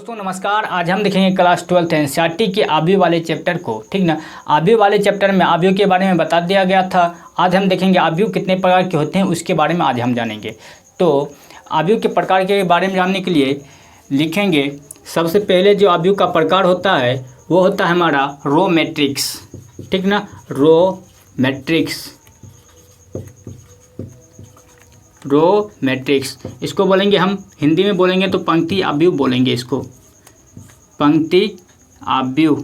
दोस्तों नमस्कार। आज हम देखेंगे क्लास 12th एनसीईआरटी के आव्यूह वाले चैप्टर को। ठीक ना, आव्यूह वाले चैप्टर में आव्यूह के बारे में बता दिया गया था। आज हम देखेंगे आव्यूह कितने प्रकार के होते हैं उसके बारे में आज हम जानेंगे। तो आव्यूह के प्रकार के बारे में जानने के लिए लिखेंगे, सबसे पहले जो आव्यूह का प्रकार होता है वो होता है हमारा रो मैट्रिक्स। ठीक ना, रो मैट्रिक्स इसको बोलेंगे हम, हिंदी में बोलेंगे तो पंक्ति आव्यूह बोलेंगे इसको, पंक्ति आव्यूह।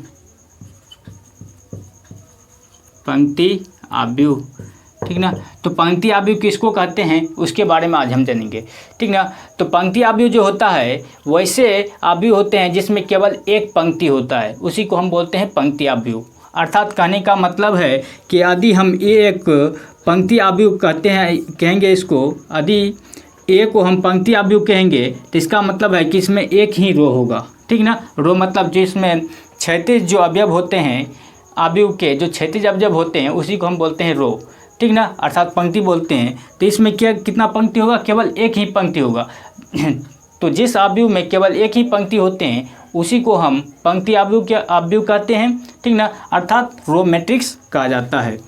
ठीक ना, तो पंक्ति आव्यूह किसको कहते हैं उसके बारे में आज हम जानेंगे। ठीक ना, तो पंक्ति आव्यूह जो होता है वैसे आव्यूह होते हैं जिसमें केवल एक पंक्ति होता है, उसी को हम बोलते हैं पंक्ति आव्यूह। अर्थात कहने का मतलब है कि यदि हम एक पंक्ति आव्यूह कहेंगे इसको, यदि ए को हम पंक्ति आव्यूह कहेंगे तो इसका मतलब है कि इसमें एक ही रो होगा। ठीक ना, रो मतलब जिसमें क्षैतिज जो अवयव होते हैं आव्यूह के, जो क्षैतिज अवयव होते हैं उसी को हम बोलते हैं रो। ठीक ना, अर्थात पंक्ति बोलते हैं। तो इसमें कितना पंक्ति होगा, केवल एक ही पंक्ति होगा। तो जिस आव्यूह में केवल एक ही पंक्ति होते हैं उसी को हम पंक्ति आव्यूह कहते हैं। ठीक ना, अर्थात रो मैट्रिक्स कहा जाता है।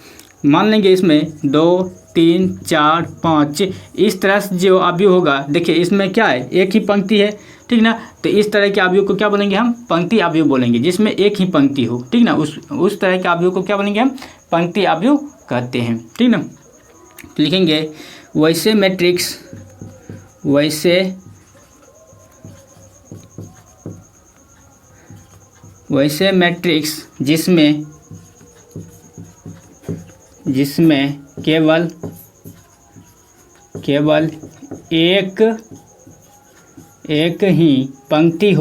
मान लेंगे इसमें 2 3 4 5 इस तरह से जो आव्यूह होगा, देखिए इसमें क्या है, एक ही पंक्ति है। ठीक ना, तो इस तरह के आव्यूह को क्या बोलेंगे हम, पंक्ति आव्यूह बोलेंगे, जिसमें एक ही पंक्ति हो। ठीक ना, उस तरह के आव्यूह को क्या बोलेंगे हम, पंक्ति आव्यूह कहते हैं। ठीक ना, तो लिखेंगे वैसे मैट्रिक्स जिसमें केवल एक ही पंक्ति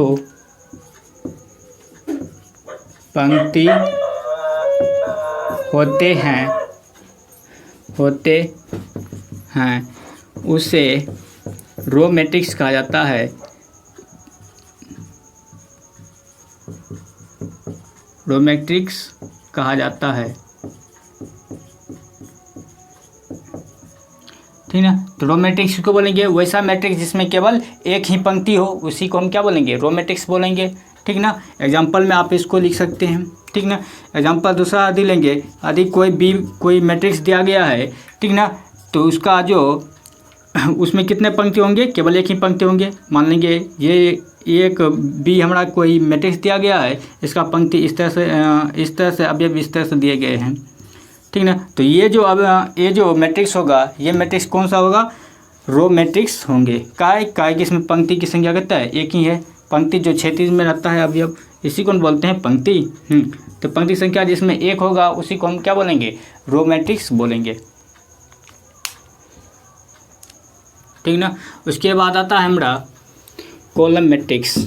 होते हैं उसे रो मैट्रिक्स कहा जाता है। रो मैट्रिक्स कहा जाता है। ठीक ना, तो रो मैट्रिक्स को बोलेंगे वैसा मैट्रिक्स जिसमें केवल एक ही पंक्ति हो, उसी को हम क्या बोलेंगे, रो मैट्रिक्स बोलेंगे। ठीक ना, एग्जांपल में आप इसको लिख सकते हैं। ठीक ना, एग्जांपल दूसरा यदि लेंगे, यदि कोई मैट्रिक्स दिया गया है, ठीक ना, तो उसका जो उसमें कितने पंक्ति होंगे, केवल एक ही पंक्ति होंगे। मान लेंगे ये एक बी हमारा कोई मैट्रिक्स दिया गया है, इसका पंक्ति इस तरह से अवयव इस तरह से दिए गए हैं। ठीक ना, तो ये जो मैट्रिक्स होगा, ये मैट्रिक्स कौन सा होगा, रो मैट्रिक्स होंगे। काय कि इसमें पंक्ति की संख्या कितना है, एक ही है। पंक्ति जो क्षैतिज में रहता है अवयव, इसी को हम बोलते हैं पंक्ति। तो पंक्ति संख्या जिसमें एक होगा उसी को हम क्या बोलेंगे, रो मैट्रिक्स बोलेंगे। ठीक ना, उसके बाद आता है हमारा कॉलम मैट्रिक्स।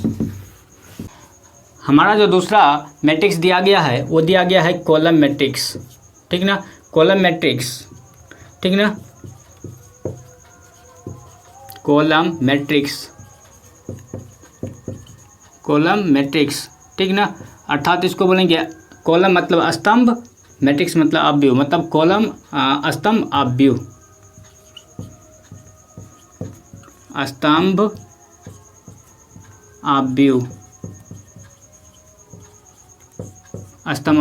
हमारा जो दूसरा मैट्रिक्स दिया गया है वो दिया गया है कॉलम मैट्रिक्स। ठीक ना, कॉलम मैट्रिक्स। ठीक ना, कॉलम मैट्रिक्स। ठीक ना, अर्थात इसको बोलेंगे, कॉलम मतलब स्तंभ, मैट्रिक्स मतलब आव्यूह, मतलब कॉलम स्तंभ आव्यूह, स्तंभ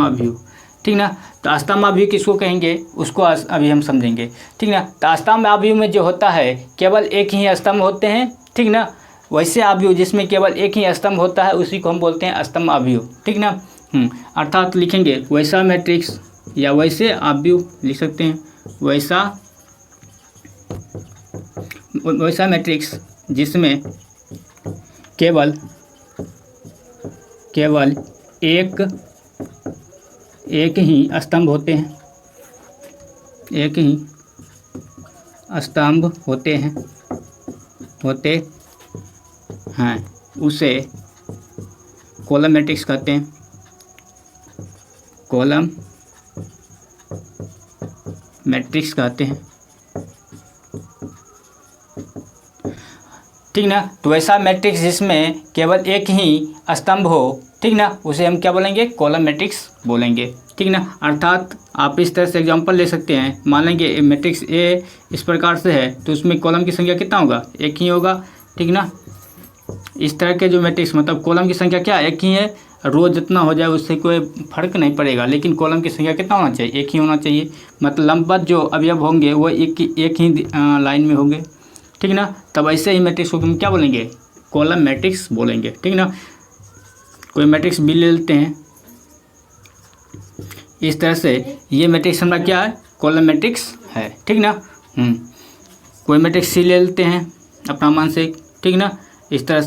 आव्यूह। ठीक ना, तो स्तंभ आव्यूह किसको कहेंगे उसको अभी हम समझेंगे। ठीक ना, तो स्तंभ आव्यूह में जो होता है केवल एक ही स्तंभ होते हैं। ठीक ना, वैसे आव्यूह जिसमें केवल एक ही स्तंभ होता है उसी को हम बोलते हैं स्तंभ आव्यूह। ठीक ना, अर्थात लिखेंगे वैसा मैट्रिक्स या वैसे आव्यूह लिख सकते हैं, वैसा मैट्रिक्स जिसमें केवल एक ही स्तंभ होते हैं, उसे कॉलम मैट्रिक्स कहते हैं। कॉलम मैट्रिक्स कहते हैं। ठीक ना, तो वैसा मैट्रिक्स जिसमें केवल एक ही स्तंभ हो, ठीक ना, उसे हम क्या बोलेंगे, कॉलम मैट्रिक्स बोलेंगे। ठीक ना, अर्थात आप इस तरह से एग्जांपल ले सकते हैं। मान लेंगे मैट्रिक्स ए इस प्रकार से है तो उसमें कॉलम की संख्या कितना होगा, एक ही होगा। ठीक ना, इस तरह के जो मैट्रिक्स मतलब कॉलम की संख्या क्या एक ही है, रो जितना हो जाए उससे कोई फर्क नहीं पड़ेगा, लेकिन कॉलम की संख्या कितना होना चाहिए, एक ही होना चाहिए। मतलब लंबवत जो अवयव होंगे वो एक ही लाइन में होंगे, ठीक ना। तब ऐसे ही मैट्रिक्स को हम क्या बोलेंगे, कॉलम मैट्रिक्स बोलेंगे, ठीक ना। कोई मैट्रिक्स भी ले लेते हैं इस तरह से, ये मैट्रिक्स हमारा क्या है, कॉलम मैट्रिक्स है, ठीक ना। कोई मैट्रिक्स सी ले लेते हैं अपना मान से, ठीक ना। इस तरह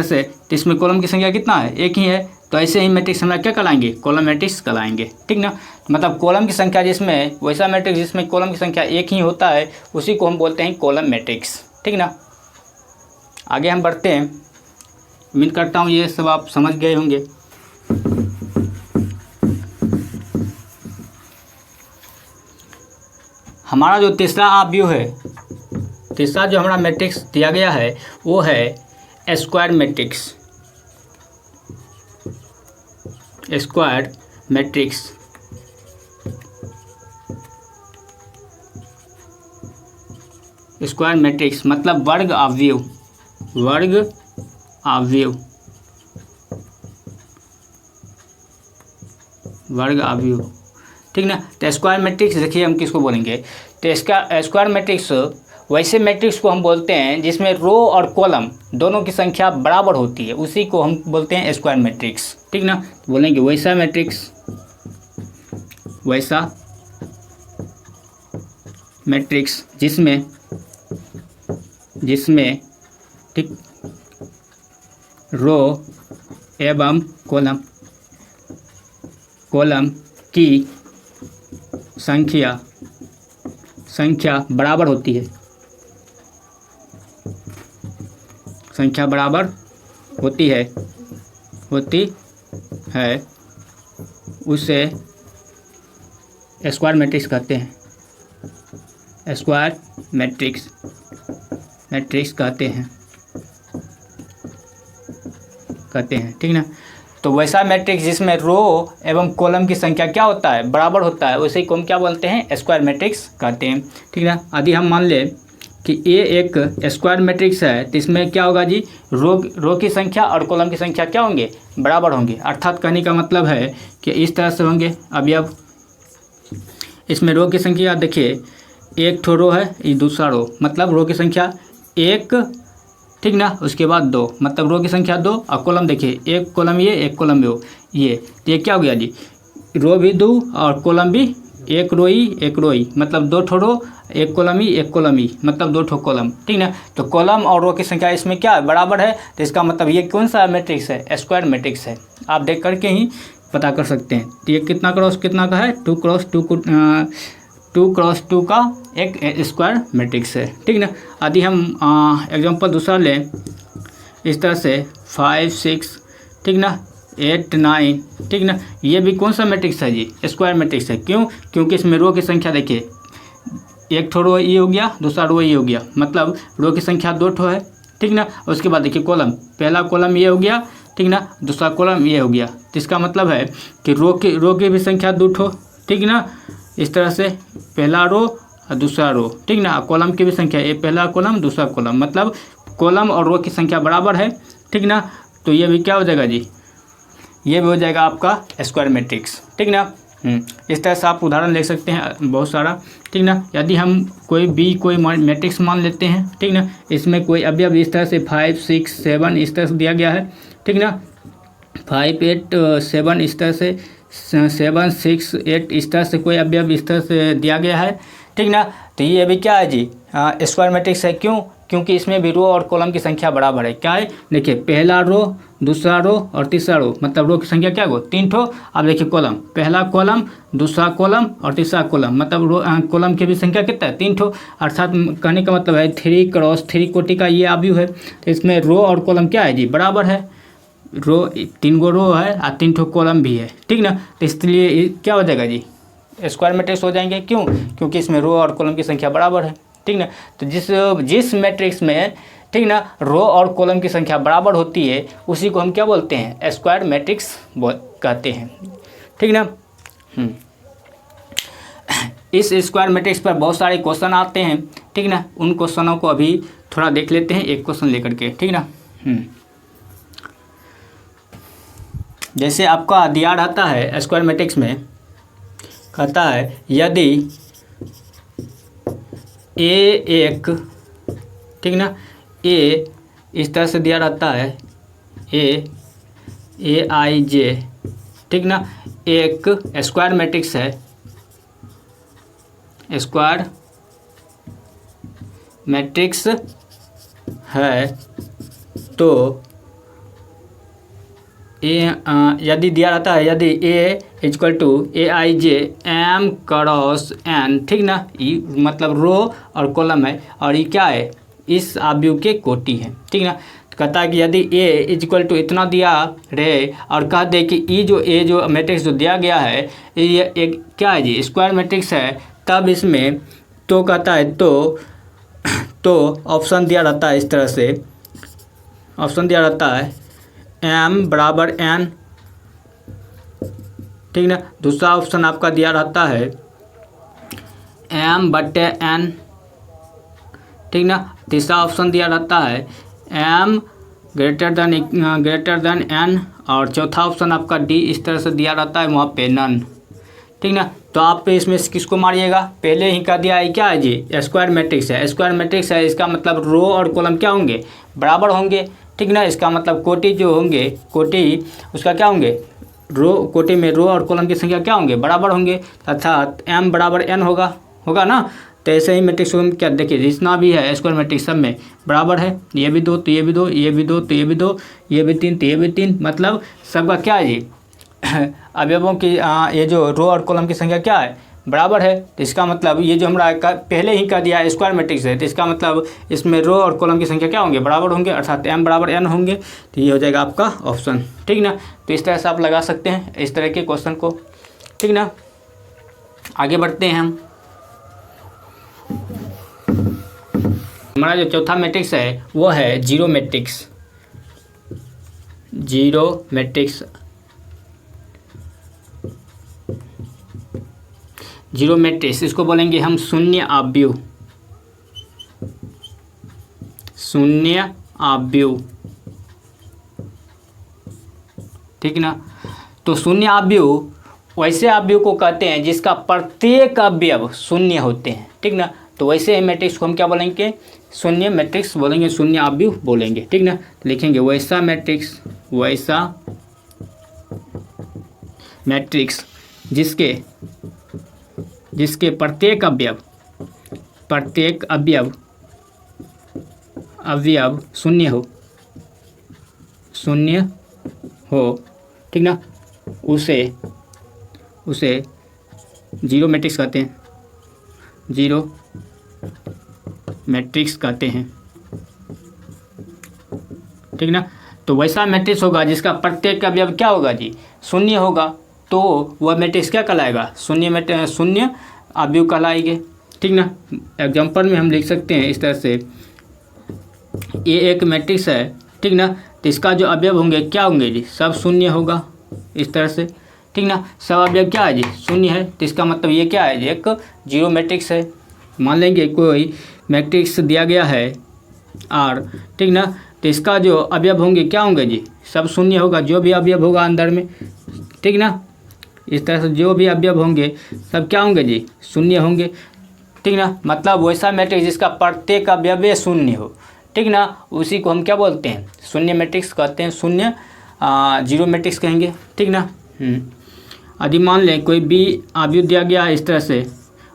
से तो इसमें कॉलम की संख्या कितना है, एक ही है, तो ऐसे ही मैट्रिक्स हमारा क्या कहलाएंगे, कॉलम मैट्रिक्स कहलाएंगे, ठीक ना। मतलब कॉलम की संख्या जिसमें, वैसा मैट्रिक्स जिसमें कॉलम की संख्या एक ही होता है उसी को हम बोलते हैं कॉलम मैट्रिक्स, ठीक ना। आगे हम बढ़ते हैं, उम्मीद करता हूँ ये सब आप समझ गए होंगे। हमारा जो तीसरा अवयव है, तीसरा जो हमारा मैट्रिक्स दिया गया है वो है square matrix. Square matrix, square matrix मतलब वर्ग अवयव, वर्ग अवयव, वर्ग अवयव, ठीक ना। तो स्क्वायर मैट्रिक्स देखिए हम किसको बोलेंगे, तो इसका स्क्वायर मैट्रिक्स वैसे मैट्रिक्स को हम बोलते हैं जिसमें रो और कॉलम दोनों की संख्या बराबर होती है, उसी को हम बोलते हैं स्क्वायर मैट्रिक्स, ठीक ना। बोलेंगे वैसा मैट्रिक्स, वैसा मैट्रिक्स जिसमें ठीक रो एवं कॉलम की संख्या बराबर होती है, संख्या बराबर होती है उसे स्क्वायर मैट्रिक्स कहते हैं, स्क्वायर मैट्रिक्स कहते हैं, ठीक ना। तो वैसा मैट्रिक्स जिसमें रो एवं कॉलम की संख्या क्या होता है, बराबर होता है, उसे को हम क्या बोलते हैं, स्क्वायर मैट्रिक्स कहते हैं, ठीक ना। यदि हम मान लें कि ये एक स्क्वायर मैट्रिक्स है तो इसमें क्या होगा जी, रो की संख्या और कॉलम की संख्या क्या होंगे, बराबर होंगे। अर्थात कहने का मतलब है कि इस तरह से होंगे अवयव। इसमें रो की संख्या देखिए, एक ठो रो है, ये दूसरा रो, मतलब रो की संख्या एक, ठीक ना। उसके बाद दो, मतलब रो की संख्या दो, और कॉलम देखिए एक कॉलम ये, एक कॉलम ये, तो ये क्या हो गया जी, रो भी दो और कॉलम भी एक रो ही, मतलब दो ठो रो, एक कॉलम ही, मतलब दो ठो कॉलम, ठीक ना। तो कॉलम और रो की संख्या इसमें क्या है, बराबर है, तो इसका मतलब ये कौन सा मैट्रिक्स है, स्क्वायर मैट्रिक्स है। आप देख करके ही पता कर सकते हैं। तो ये कितना का है, 2x2 का एक स्क्वायर मैट्रिक्स है, ठीक ना। यदि हम एग्जांपल दूसरा लें इस तरह से 5 6, ठीक ना, 8 9, ठीक ना, ये भी कौन सा मैट्रिक्स है जी, स्क्वायर मैट्रिक्स है। क्यों, क्योंकि इसमें रो की संख्या देखिए, एक ठो रो ये हो गया, दूसरा रो ये हो गया, मतलब रो की संख्या दो ठो है, ठीक ना। उसके बाद देखिए कॉलम, पहला कॉलम ये हो गया, ठीक ना, दूसरा कॉलम ये हो गया, तो इसका मतलब है कि रो की भी संख्या दो ठो, ठीक ना। इस तरह से पहला रो और दूसरा रो, ठीक ना। कॉलम की भी संख्या, ये पहला कॉलम दूसरा कॉलम, मतलब कॉलम और रो की संख्या बराबर है, ठीक ना। तो ये भी क्या हो जाएगा जी, ये भी हो जाएगा आपका स्क्वायर मैट्रिक्स, ठीक ना। इस तरह से आप उदाहरण ले सकते हैं बहुत सारा, ठीक ना। यदि हम कोई मैट्रिक्स मान लेते हैं, ठीक ना, इसमें कोई अवयव इस तरह से 5 6 7 इस तरह से दिया गया है, ठीक ना। 5 8 7 इस तरह से, 7 6 8 इस तरह से कोई अवयव इस तरह से दिया गया है, ठीक ना। तो ये भी क्या है जी, स्क्वायर मैट्रिक्स है। क्यों, क्योंकि इसमें भी रो और कॉलम की संख्या बराबर है। क्या है, देखिए पहला रो, दूसरा रो और तीसरा रो, मतलब रो की संख्या क्या हो, 3 ठो। अब देखिए कॉलम, पहला कॉलम, दूसरा कॉलम और तीसरा कॉलम, मतलब रो कॉलम की भी संख्या कितना है, 3 ठो। अर्थात कहने का मतलब है 3x3 कोटि का ये अवयव है। तो इसमें रो और कॉलम क्या है जी, बराबर है। रो 3 गो रो है और 3 ठो कॉलम भी है, ठीक ना। तो इसलिए क्या हो जाएगा जी, स्क्वायर मैट्रिक्स हो जाएंगे। क्यों, क्योंकि इसमें रो और कॉलम की संख्या बराबर है, ठीक ना। तो जिस मैट्रिक्स में, ठीक ना, रो और कॉलम की संख्या बराबर होती है उसी को हम क्या बोलते हैं, स्क्वायर मैट्रिक्स कहते हैं, ठीक ना। इस स्क्वायर मैट्रिक्स पर बहुत सारे क्वेश्चन आते हैं, ठीक ना। उन क्वेश्चनों को अभी थोड़ा देख लेते हैं एक क्वेश्चन लेकर के, ठीक ना। जैसे आपका दिया रहता है स्क्वायर मैट्रिक्स में, कहता है यदि ए एक, ठीक ना, ए इस तरह से दिया रहता है ए आई जे, ठीक ना, एक स्क्वायर मैट्रिक्स है, स्क्वायर मैट्रिक्स है, तो यदि दिया रहता है यदि A equal to A I J M cross N, ठीक ना, ये मतलब रो और कॉलम है, और ये क्या है, इस आव्यूह के कोटि है, ठीक ना। कहता है कि यदि ए इक्वल टू इतना दिया रहे और कह दे कि ए जो मैट्रिक्स जो दिया गया है ये एक क्या है जी, स्क्वायर मैट्रिक्स है, तब इसमें तो कहता है तो ऑप्शन दिया रहता है इस तरह से, ऑप्शन दिया रहता है एम बराबर एन, ठीक ना। दूसरा ऑप्शन आपका दिया रहता है एम बटे एन, ठीक ना। तीसरा ऑप्शन दिया रहता है एम ग्रेटर देन एन, और चौथा ऑप्शन आपका डी इस तरह से दिया रहता है वहाँ पे नन, ठीक ना। तो आप इसमें किसको मारिएगा, पहले ही कह दिया है क्या है जी, स्क्वायर मैट्रिक्स है, स्क्वायर मैट्रिक्स है, इसका मतलब रो और कॉलम क्या होंगे, बराबर होंगे, ठीक ना। इसका मतलब कोटि जो होंगे, कोटि उसका क्या होंगे, रो, कोटि में रो और कॉलम की संख्या क्या होंगे, बराबर होंगे, अर्थात m बराबर n होगा ना। तो ऐसे ही मैट्रिक्स को हम क्या देखिए, जितना भी है स्क्वायर मैट्रिक्स सब में बराबर है, ये भी 2 तो ये भी 2, ये भी 2 तो ये भी 2, ये भी 3 तो ये भी 3, मतलब सबका क्या है जी अवयवों की ये जो रो और कॉलम की संख्या क्या है, बराबर है। तो इसका मतलब ये जो हमारा पहले ही कह दिया स्क्वायर मैट्रिक्स है, तो इसका मतलब इसमें रो और कॉलम की संख्या क्या होंगे, बराबर होंगे, अर्थात m बराबर n होंगे। तो ये हो जाएगा आपका ऑप्शन, ठीक ना। तो इस तरह से आप लगा सकते हैं इस तरह के क्वेश्चन को, ठीक ना। आगे बढ़ते हैं हम। हमारा जो चौथा मैट्रिक्स है वो है zero matrix, zero matrix, zero matrix इसको बोलेंगे हम शून्य आव्यूह, शून्य आव्यूह, ठीक ना। तो शून्य आव्यूह वैसे आव्यूह को कहते हैं जिसका प्रत्येक अवयव शून्य होते हैं, ठीक ना। तो वैसे मैट्रिक्स को हम क्या बोलेंगे, शून्य मैट्रिक्स बोलेंगे, शून्य आव्यूह बोलेंगे, ठीक ना। लिखेंगे वैसा मैट्रिक्स, वैसा मैट्रिक्स जिसके प्रत्येक अवयव शून्य हो, ठीक ना, उसे जीरो मैट्रिक्स कहते हैं, जीरो मैट्रिक्स कहते हैं, ठीक ना। तो वैसा मैट्रिक्स होगा जिसका प्रत्येक अवयव क्या होगा जी, शून्य होगा, तो वह मैट्रिक्स क्या कहलाएगा, शून्य आव्यूह कहलाएंगे, ठीक ना। एग्जाम्पल में हम लिख सकते हैं इस तरह से, ये एक मैट्रिक्स है, ठीक ना। तो इसका जो अवयव होंगे क्या होंगे जी, सब शून्य होगा, इस तरह से, ठीक ना। सब अवयव क्या है जी, शून्य है, तो इसका मतलब ये क्या है जी, एक जीरो मैट्रिक्स है। मान लेंगे कोई मैट्रिक्स दिया गया है R, ठीक ना। तो इसका जो अवयव होंगे क्या होंगे जी, सब शून्य होगा, जो भी अवयव होगा अंदर में, ठीक ना। इस तरह से जो भी अवयव होंगे सब क्या होंगे जी, शून्य होंगे, ठीक ना। मतलब वैसा मैट्रिक्स जिसका प्रत्येक अवयव शून्य हो, ठीक ना, उसी को हम क्या बोलते हैं, शून्य मैट्रिक्स कहते हैं, शून्य जीरो मैट्रिक्स कहेंगे, ठीक ना। यदि मान लें कोई बी आव्यूह दिया गया है इस तरह से,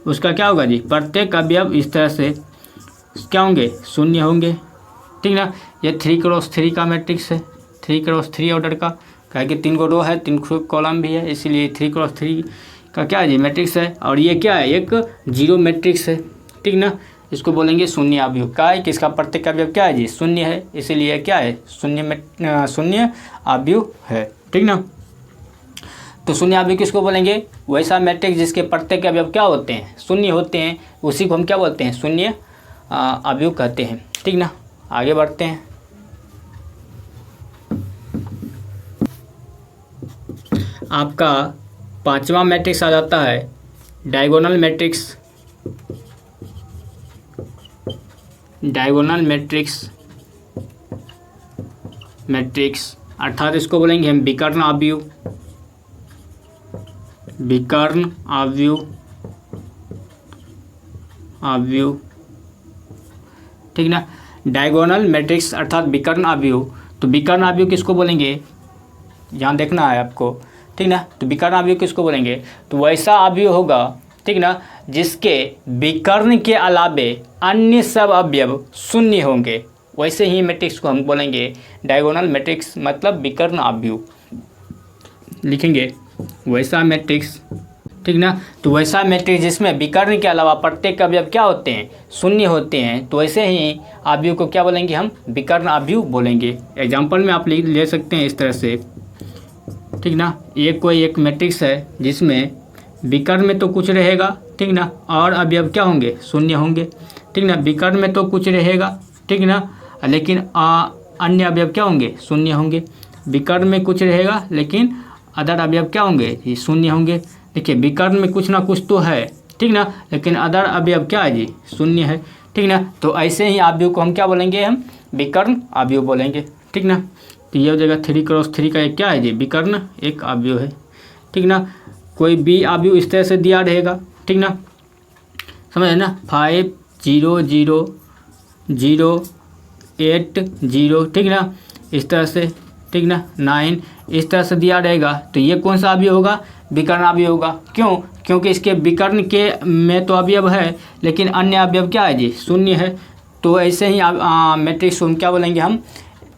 उसका क्या होगा जी, प्रत्येक अवयव इस तरह से क्या होंगे, शून्य होंगे, ठीक ना। ये 3x3 का मैट्रिक्स है, 3x3 ऑर्डर का, क्या कि 3 रो है, 3 कॉलम भी है, इसीलिए 3x3 का क्या है जी, मैट्रिक्स है। और ये क्या है, एक जीरो मैट्रिक्स है, ठीक ना। इसको बोलेंगे शून्य आव्यूह, क्या है कि इसका प्रत्येक अवयव क्या है जी, शून्य है, इसीलिए क्या है, शून्य आव्यूह है, ठीक ना। तो शून्य आव्यूह किसको बोलेंगे, वैसा मैट्रिक्स जिसके प्रत्येक अवयव क्या होते हैं, शून्य होते हैं, उसी को हम क्या बोलते हैं, शून्य आव्यूह कहते हैं, ठीक ना। आगे बढ़ते हैं। आपका पांचवा मैट्रिक्स आ जाता है डायगोनल मैट्रिक्स, डायगोनल मैट्रिक्स अर्थात इसको बोलेंगे हम विकर्ण आव्यूह, विकर्ण आव्यूह, ठीक ना। डायगोनल मैट्रिक्स अर्थात विकर्ण आव्यूह, तो विकर्ण आव्यूह किसको बोलेंगे, यहाँ देखना है आपको, ठीक ना। तो विकर्ण आव्यूह किसको बोलेंगे, तो वैसा आव्यूह होगा, ठीक ना, जिसके विकर्ण के अलावे अन्य सब अवयव शून्य होंगे, वैसे ही मैट्रिक्स को हम बोलेंगे डायगोनल मैट्रिक्स, मतलब विकर्ण आव्यूह। लिखेंगे वैसा मैट्रिक्स, ठीक ना। तो वैसा मैट्रिक्स जिसमें विकर्ण के अलावा प्रत्येक अवयव क्या होते हैं, शून्य होते हैं, तो वैसे ही आव्यूह को क्या बोलेंगे हम, विकर्ण आव्यूह बोलेंगे। एग्जाम्पल में आप ले सकते हैं इस तरह से, ठीक ना। ये कोई एक मैट्रिक्स है जिसमें विकर्ण में तो कुछ रहेगा, ठीक ना, और अवयव क्या होंगे, शून्य होंगे, ठीक ना। विकर्ण में तो कुछ रहेगा, ठीक ना, लेकिन अन्य अवयव क्या होंगे, शून्य होंगे। विकर्ण में कुछ रहेगा लेकिन अदर अवयव क्या होंगे, ये शून्य होंगे। देखिए विकर्ण में कुछ ना कुछ तो है, ठीक ना, लेकिन अदर अवयव क्या है जी, शून्य है, ठीक ना। तो ऐसे ही आव्यूह को हम क्या बोलेंगे, हम विकर्ण आव्यूह बोलेंगे, ठीक ना। तो ये हो जाएगा 3×3 का एक क्या है जी, विकर्ण एक आव्यूह है, ठीक ना। कोई भी आव्यूह इस तरह से दिया रहेगा, ठीक ना, समझे ना, 5 0 0 0 8 0, ठीक ना, इस तरह से, ठीक ना, 9 इस तरह से दिया रहेगा। तो ये कौन सा अवयव होगा, विकर्ण अवयव होगा। क्यों, क्योंकि इसके विकर्ण के में तो अवयव है लेकिन अन्य अवयव क्या है जी, शून्य है। तो ऐसे ही मैट्रिक्स को हम क्या बोलेंगे, हम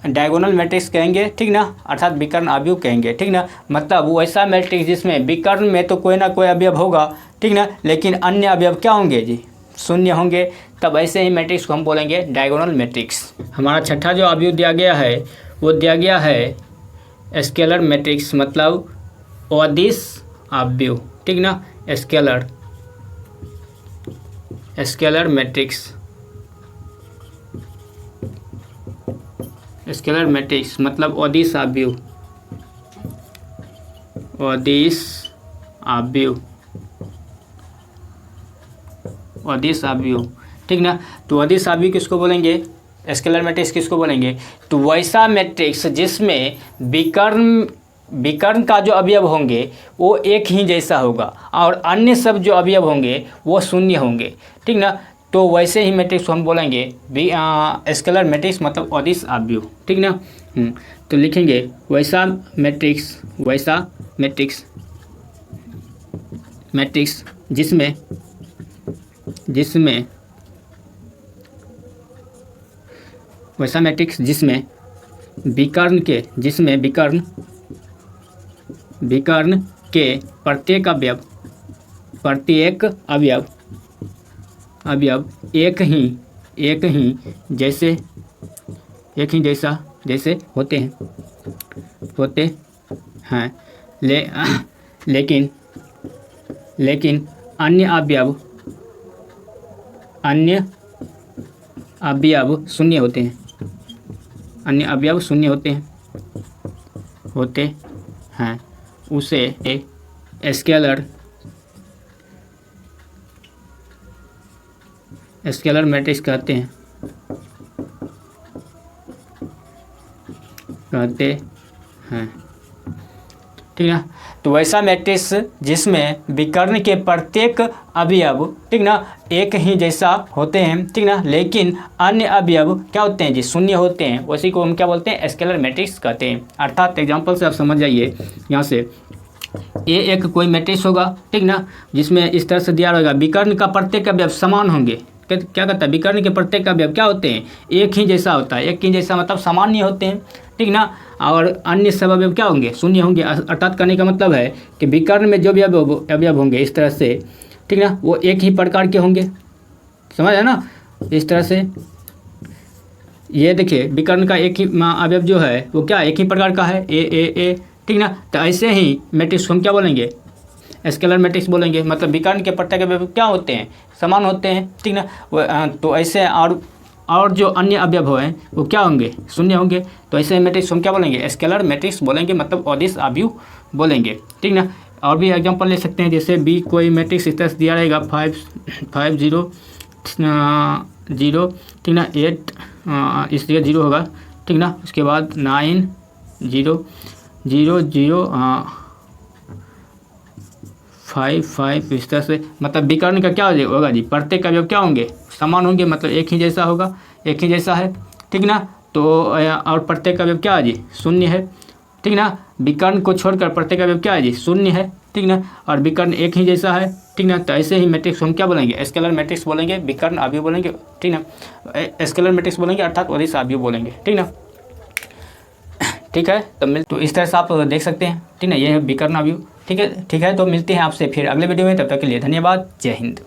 डायगोनल मैट्रिक्स कहेंगे, ठीक ना, अर्थात विकर्ण अवयव कहेंगे, ठीक ना। मतलब वैसा मैट्रिक्स जिसमें विकर्ण में तो कोई ना कोई अवयव होगा, ठीक ना, लेकिन अन्य अवयव क्या होंगे जी, शून्य होंगे, तब ऐसे ही मैट्रिक्स को हम बोलेंगे डायगोनल मैट्रिक्स। हमारा छठा जो अवयव दिया गया है वो दिया गया है स्केलर मैट्रिक्स, मतलब अदिश अवयव, ठीक ना। स्केलर मैट्रिक्स, स्केलर मैट्रिक्स मतलब अदिश अवयव, अदिश अवयव, अदिश अवयव, ठीक ना। तो अदिश अवयव किसको बोलेंगे, स्केलर मैट्रिक्स किसको बोलेंगे, तो वैसा मैट्रिक्स जिसमें विकर्ण का जो अवयव होंगे वो एक ही जैसा होगा और अन्य सब जो अवयव होंगे वो शून्य होंगे, ठीक ना। तो वैसे ही मैट्रिक्स को हम बोलेंगे स्केलर मैट्रिक्स, मतलब अदिश अवयव, ठीक ना। तो लिखेंगे वैसा मैट्रिक्स, वैसा मैट्रिक्स जिसमें वैसा मैट्रिक्स जिसमें विकर्ण के प्रत्येक अवयव एक ही जैसे होते हैं लेकिन अन्य अवयव शून्य होते हैं, अन्य अवयव शून्य होते हैं, उसे स्केलर मैट्रिक्स कहते हैं, ठीक ना। तो वैसा मैट्रिक्स जिसमें विकर्ण के प्रत्येक अवयव, ठीक ना, एक ही जैसा होते हैं, ठीक ना, लेकिन अन्य अवयव क्या होते हैं जी, शून्य होते हैं, उसी को हम क्या बोलते हैं, स्केलर मैट्रिक्स कहते हैं। अर्थात एग्जांपल से आप समझ जाइए, यहाँ से ये एक कोई मैट्रिक्स होगा, ठीक ना, जिसमें इस तरह से दिया रहेगा विकर्ण का प्रत्येक अवयव समान होंगे। क्या कहता है, विकर्ण के प्रत्येक अवयव क्या होते हैं, एक ही जैसा होता है, एक ही जैसा मतलब सामान्य होते हैं, ठीक ना, और अन्य सब अवयव क्या होंगे, शून्य होंगे। अर्थात करने का मतलब है कि विकर्ण में जो भी अवयव होंगे इस तरह से, ठीक ना, वो एक ही प्रकार के होंगे, समझ है ना। इस तरह से ये देखिए विकर्ण का एक ही अवयव जो है वो क्या एक ही प्रकार का है, ए, ठीक ना। तो ऐसे ही मैट्रिक्स हम क्या बोलेंगे, स्केलर मैट्रिक्स बोलेंगे, मतलब विकर्ण के प्रत्येक अवयव क्या होते हैं, समान होते हैं, ठीक ना। तो ऐसे और जो अन्य अवयव हैं वो क्या होंगे, शून्य होंगे। तो ऐसे मैट्रिक्स हम क्या बोलेंगे, स्केलर मैट्रिक्स बोलेंगे, मतलब अदिश अवयव बोलेंगे, ठीक ना। और भी एग्जांपल ले सकते हैं, जैसे बी कोई मैट्रिक्स इस तरह से दिया रहेगा 5 5 0 0, ठीक ना, 8 इस जगह 0 होगा, ठीक ना, उसके बाद 9 0 0 0 5 5 इस तरह से। मतलब विकर्ण का क्या होगा जी, प्रत्येक का अवयव क्या होंगे, समान होंगे, मतलब एक ही जैसा होगा, एक ही जैसा है, ठीक ना। तो और प्रत्येक का अवयव क्या है जी, शून्य है, ठीक ना। विकर्ण को छोड़कर प्रत्येक का अवयव क्या है जी, शून्य है, ठीक ना, और विकर्ण एक ही जैसा है, ठीक ना। तो ऐसे ही मैट्रिक्स हम क्या बोलेंगे, स्केलर मैट्रिक्स बोलेंगे, विकर्ण अवयव बोलेंगे, ठीक ना, स्केलर मैट्रिक्स बोलेंगे अर्थात अदिश अवयव बोलेंगे, ठीक ना। ठीक है, तो इस तरह से आप देख सकते हैं, ठीक ना, ये है विकर्ण अवयव, ठीक है। तो मिलते हैं आपसे फिर अगले वीडियो में, तब तक के लिए धन्यवाद, जय हिंद।